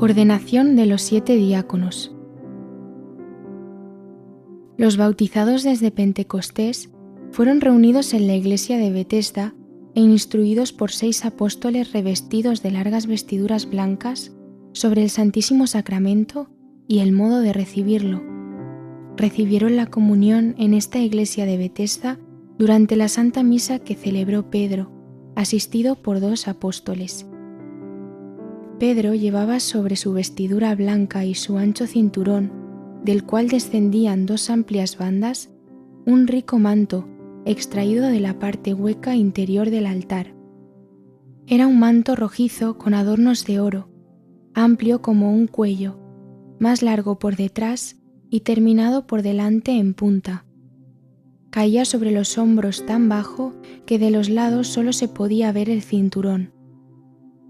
Ordenación de los 7 diáconos. Los bautizados desde Pentecostés fueron reunidos en la iglesia de Betesda e instruidos por 6 apóstoles revestidos de largas vestiduras blancas sobre el Santísimo Sacramento y el modo de recibirlo. Recibieron la comunión en esta iglesia de Betesda durante la Santa Misa que celebró Pedro, asistido por 2 apóstoles. Pedro llevaba sobre su vestidura blanca y su ancho cinturón, del cual descendían 2 amplias bandas, un rico manto extraído de la parte hueca interior del altar. Era un manto rojizo con adornos de oro, amplio como un cuello, más largo por detrás y terminado por delante en punta. Caía sobre los hombros tan bajo que de los lados solo se podía ver el cinturón.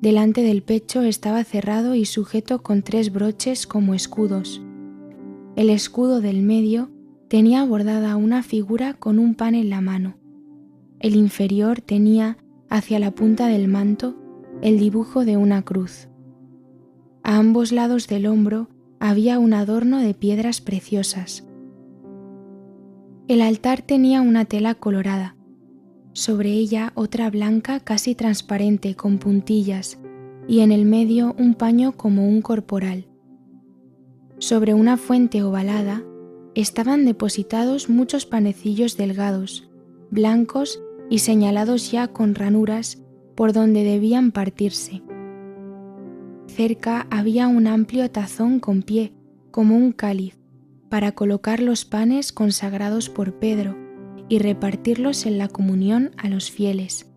Delante del pecho estaba cerrado y sujeto con 3 broches como escudos. El escudo del medio tenía bordada una figura con un pan en la mano. El inferior tenía, hacia la punta del manto, el dibujo de una cruz. A ambos lados del hombro había un adorno de piedras preciosas. El altar tenía una tela colorada. Sobre ella otra blanca casi transparente con puntillas y en el medio un paño como un corporal. Sobre una fuente ovalada estaban depositados muchos panecillos delgados, blancos y señalados ya con ranuras por donde debían partirse. Cerca había un amplio tazón con pie, como un cáliz, para colocar los panes consagrados por Pedro y repartirlos en la comunión a los fieles.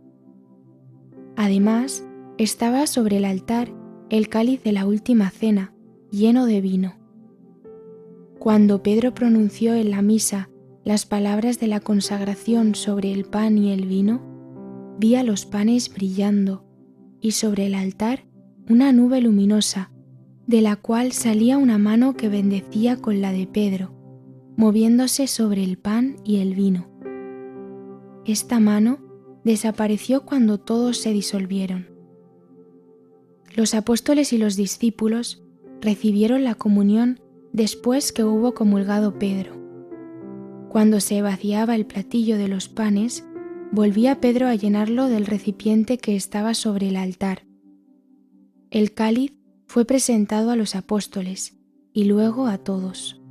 Además, estaba sobre el altar el cáliz de la última cena, lleno de vino. Cuando Pedro pronunció en la misa las palabras de la consagración sobre el pan y el vino, vi a los panes brillando y sobre el altar una nube luminosa, de la cual salía una mano que bendecía con la de Pedro, moviéndose sobre el pan y el vino. Esta mano desapareció cuando todos se disolvieron. Los apóstoles y los discípulos recibieron la comunión después que hubo comulgado Pedro. Cuando se vaciaba el platillo de los panes, volvía Pedro a llenarlo del recipiente que estaba sobre el altar. El cáliz fue presentado a los apóstoles y luego a todos.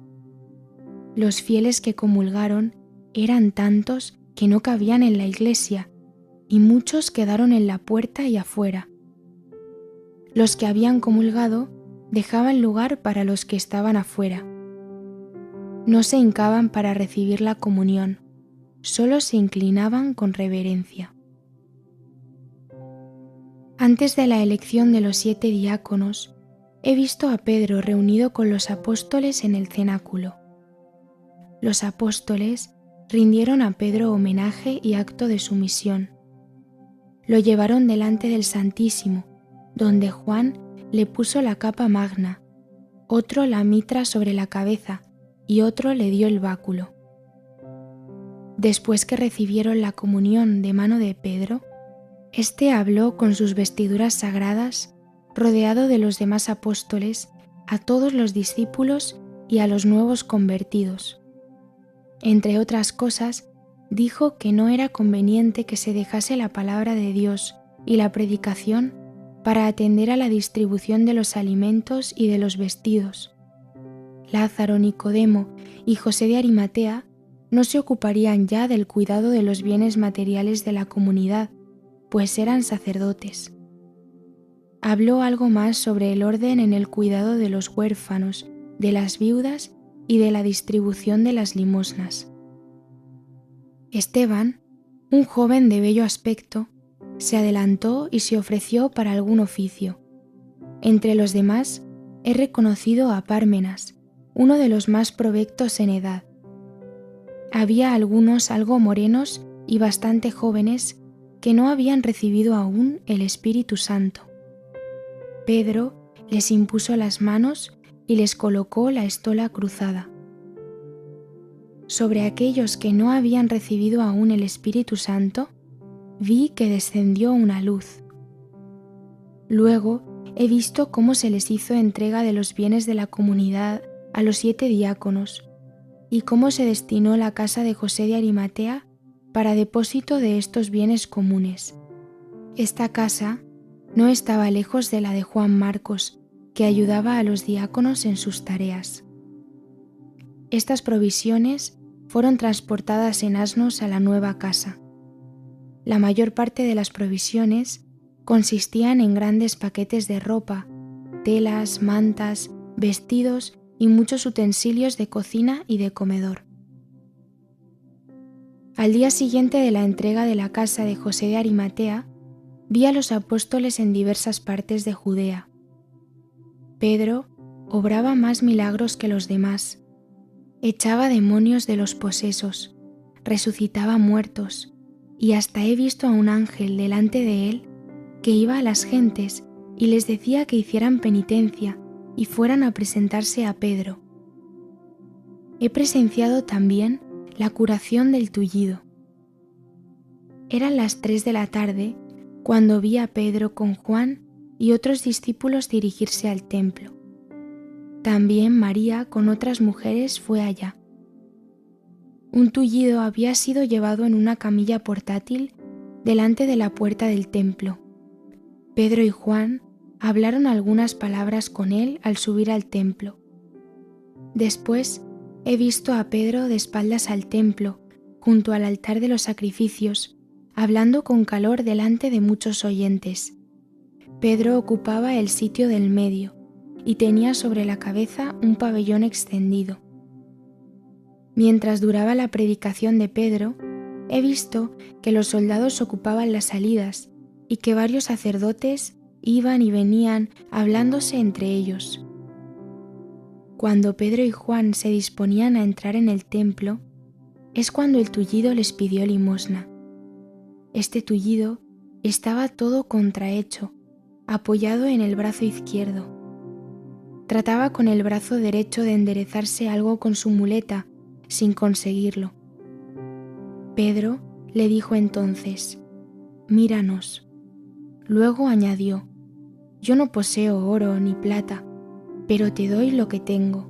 Los fieles que comulgaron eran tantos que no cabían en la iglesia, y muchos quedaron en la puerta y afuera. Los que habían comulgado dejaban lugar para los que estaban afuera. No se hincaban para recibir la comunión, solo se inclinaban con reverencia. Antes de la elección de los 7 diáconos, he visto a Pedro reunido con los apóstoles en el cenáculo. Los apóstoles rindieron a Pedro homenaje y acto de sumisión. Lo llevaron delante del Santísimo, donde Juan le puso la capa magna, otro la mitra sobre la cabeza y otro le dio el báculo. Después que recibieron la comunión de mano de Pedro, éste habló con sus vestiduras sagradas, rodeado de los demás apóstoles, a todos los discípulos y a los nuevos convertidos. Entre otras cosas, dijo que no era conveniente que se dejase la palabra de Dios y la predicación para atender a la distribución de los alimentos y de los vestidos. Lázaro, Nicodemo y José de Arimatea no se ocuparían ya del cuidado de los bienes materiales de la comunidad, pues eran sacerdotes. Habló algo más sobre el orden en el cuidado de los huérfanos, de las viudas y de la distribución de las limosnas. Esteban, un joven de bello aspecto, se adelantó y se ofreció para algún oficio. Entre los demás he reconocido a Pármenas, uno de los más provectos en edad. Había algunos algo morenos y bastante jóvenes que no habían recibido aún el Espíritu Santo. Pedro les impuso las manos y les colocó la estola cruzada. Sobre aquellos que no habían recibido aún el Espíritu Santo, vi que descendió una luz. Luego he visto cómo se les hizo entrega de los bienes de la comunidad a los 7 diáconos y cómo se destinó la casa de José de Arimatea para depósito de estos bienes comunes. Esta casa no estaba lejos de la de Juan Marcos, que ayudaba a los diáconos en sus tareas. Estas provisiones fueron transportadas en asnos a la nueva casa. La mayor parte de las provisiones consistían en grandes paquetes de ropa, telas, mantas, vestidos y muchos utensilios de cocina y de comedor. Al día siguiente de la entrega de la casa de José de Arimatea, vi a los apóstoles en diversas partes de Judea. Pedro obraba más milagros que los demás, echaba demonios de los posesos, resucitaba muertos, y hasta he visto a un ángel delante de él que iba a las gentes y les decía que hicieran penitencia y fueran a presentarse a Pedro. He presenciado también la curación del tullido. Eran las 3 de la tarde cuando vi a Pedro con Juan y otros discípulos dirigirse al templo. También María con otras mujeres fue allá. Un tullido había sido llevado en una camilla portátil delante de la puerta del templo. Pedro y Juan hablaron algunas palabras con él al subir al templo. Después he visto a Pedro de espaldas al templo, junto al altar de los sacrificios, hablando con calor delante de muchos oyentes. Pedro ocupaba el sitio del medio y tenía sobre la cabeza un pabellón extendido. Mientras duraba la predicación de Pedro, he visto que los soldados ocupaban las salidas y que varios sacerdotes iban y venían hablándose entre ellos. Cuando Pedro y Juan se disponían a entrar en el templo, es cuando el tullido les pidió limosna. Este tullido estaba todo contrahecho, apoyado en el brazo izquierdo. Trataba con el brazo derecho de enderezarse algo con su muleta, sin conseguirlo. Pedro le dijo entonces: «Míranos». Luego añadió: «Yo no poseo oro ni plata, pero te doy lo que tengo.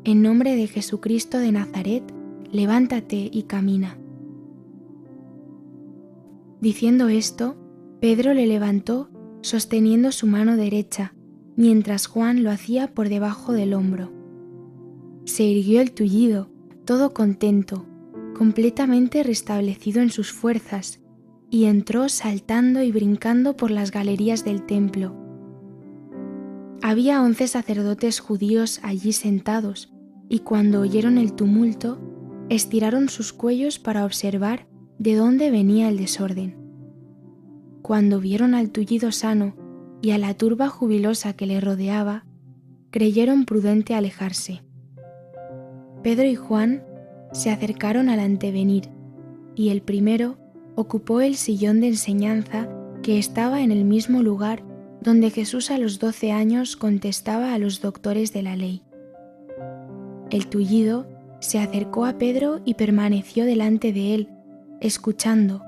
En nombre de Jesucristo de Nazaret, levántate y camina». Diciendo esto, Pedro le levantó sosteniendo su mano derecha, mientras Juan lo hacía por debajo del hombro. Se irguió el tullido, todo contento, completamente restablecido en sus fuerzas, y entró saltando y brincando por las galerías del templo. Había 11 sacerdotes judíos allí sentados, y cuando oyeron el tumulto, estiraron sus cuellos para observar de dónde venía el desorden. Cuando vieron al tullido sano y a la turba jubilosa que le rodeaba, creyeron prudente alejarse. Pedro y Juan se acercaron al antevenir, y el primero ocupó el sillón de enseñanza que estaba en el mismo lugar donde Jesús a los 12 años contestaba a los doctores de la ley. El tullido se acercó a Pedro y permaneció delante de él, escuchando,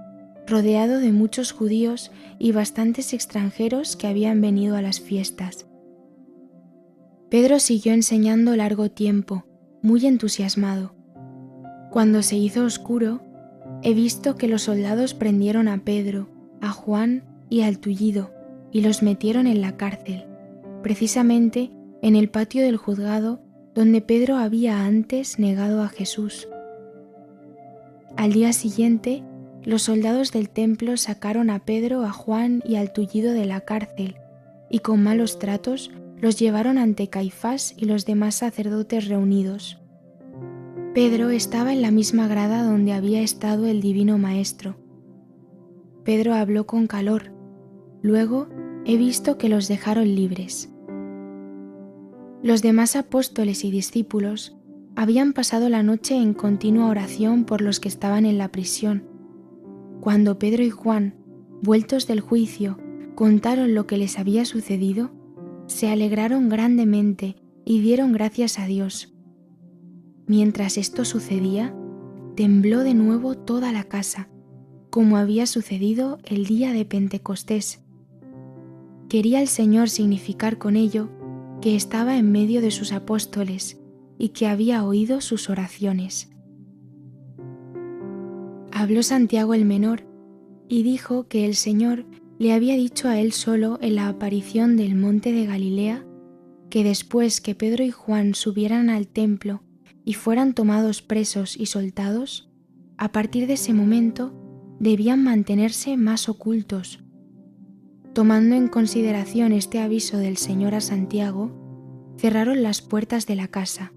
rodeado de muchos judíos y bastantes extranjeros que habían venido a las fiestas. Pedro siguió enseñando largo tiempo, muy entusiasmado. Cuando se hizo oscuro, he visto que los soldados prendieron a Pedro, a Juan y al tullido y los metieron en la cárcel, precisamente en el patio del juzgado donde Pedro había antes negado a Jesús. Al día siguiente, los soldados del templo sacaron a Pedro, a Juan y al tullido de la cárcel y con malos tratos los llevaron ante Caifás y los demás sacerdotes reunidos. Pedro estaba en la misma grada donde había estado el Divino Maestro. Pedro habló con calor. Luego he visto que los dejaron libres. Los demás apóstoles y discípulos habían pasado la noche en continua oración por los que estaban en la prisión. Cuando Pedro y Juan, vueltos del juicio, contaron lo que les había sucedido, se alegraron grandemente y dieron gracias a Dios. Mientras esto sucedía, tembló de nuevo toda la casa, como había sucedido el día de Pentecostés. Quería el Señor significar con ello que estaba en medio de sus apóstoles y que había oído sus oraciones. Habló Santiago el menor y dijo que el Señor le había dicho a él solo en la aparición del monte de Galilea que después que Pedro y Juan subieran al templo y fueran tomados presos y soltados, a partir de ese momento debían mantenerse más ocultos. Tomando en consideración este aviso del Señor a Santiago, cerraron las puertas de la casa.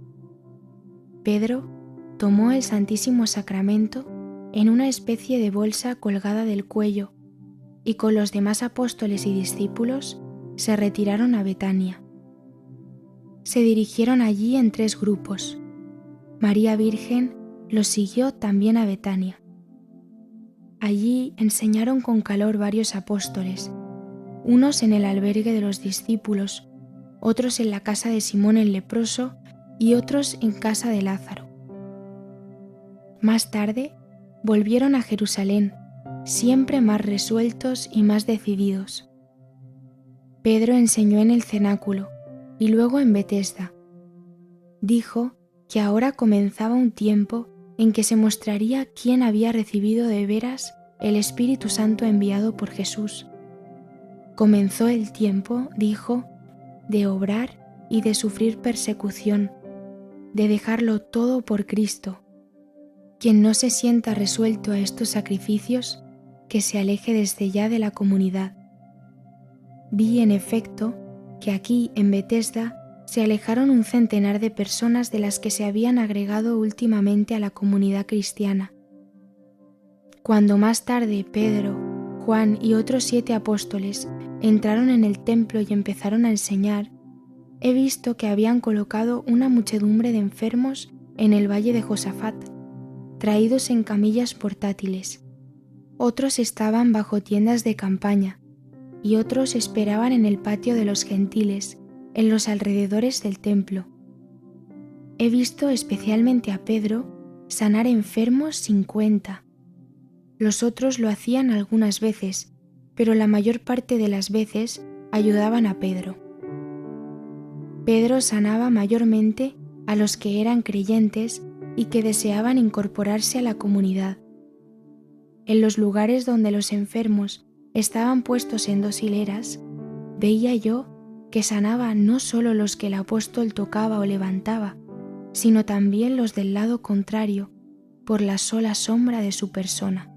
Pedro tomó el Santísimo Sacramento en una especie de bolsa colgada del cuello y con los demás apóstoles y discípulos se retiraron a Betania. Se dirigieron allí en 3 grupos. María Virgen los siguió también a Betania. Allí enseñaron con calor varios apóstoles, unos en el albergue de los discípulos, otros en la casa de Simón el leproso y otros en casa de Lázaro. Más tarde volvieron a Jerusalén, siempre más resueltos y más decididos. Pedro enseñó en el cenáculo y luego en Betesda. Dijo que ahora comenzaba un tiempo en que se mostraría quién había recibido de veras el Espíritu Santo enviado por Jesús. Comenzó el tiempo, dijo, de obrar y de sufrir persecución, de dejarlo todo por Cristo. Quien no se sienta resuelto a estos sacrificios, que se aleje desde ya de la comunidad. Vi, en efecto, que aquí, en Betesda, se alejaron un centenar de personas de las que se habían agregado últimamente a la comunidad cristiana. Cuando más tarde Pedro, Juan y otros 7 apóstoles entraron en el templo y empezaron a enseñar, he visto que habían colocado una muchedumbre de enfermos en el valle de Josafat, traídos en camillas portátiles. Otros estaban bajo tiendas de campaña y otros esperaban en el patio de los gentiles, en los alrededores del templo. He visto especialmente a Pedro sanar enfermos sin cuenta. Los otros lo hacían algunas veces, pero la mayor parte de las veces ayudaban a Pedro. Pedro sanaba mayormente a los que eran creyentes y que deseaban incorporarse a la comunidad. En los lugares donde los enfermos estaban puestos en 2 hileras, veía yo que sanaba no solo los que el apóstol tocaba o levantaba, sino también los del lado contrario, por la sola sombra de su persona.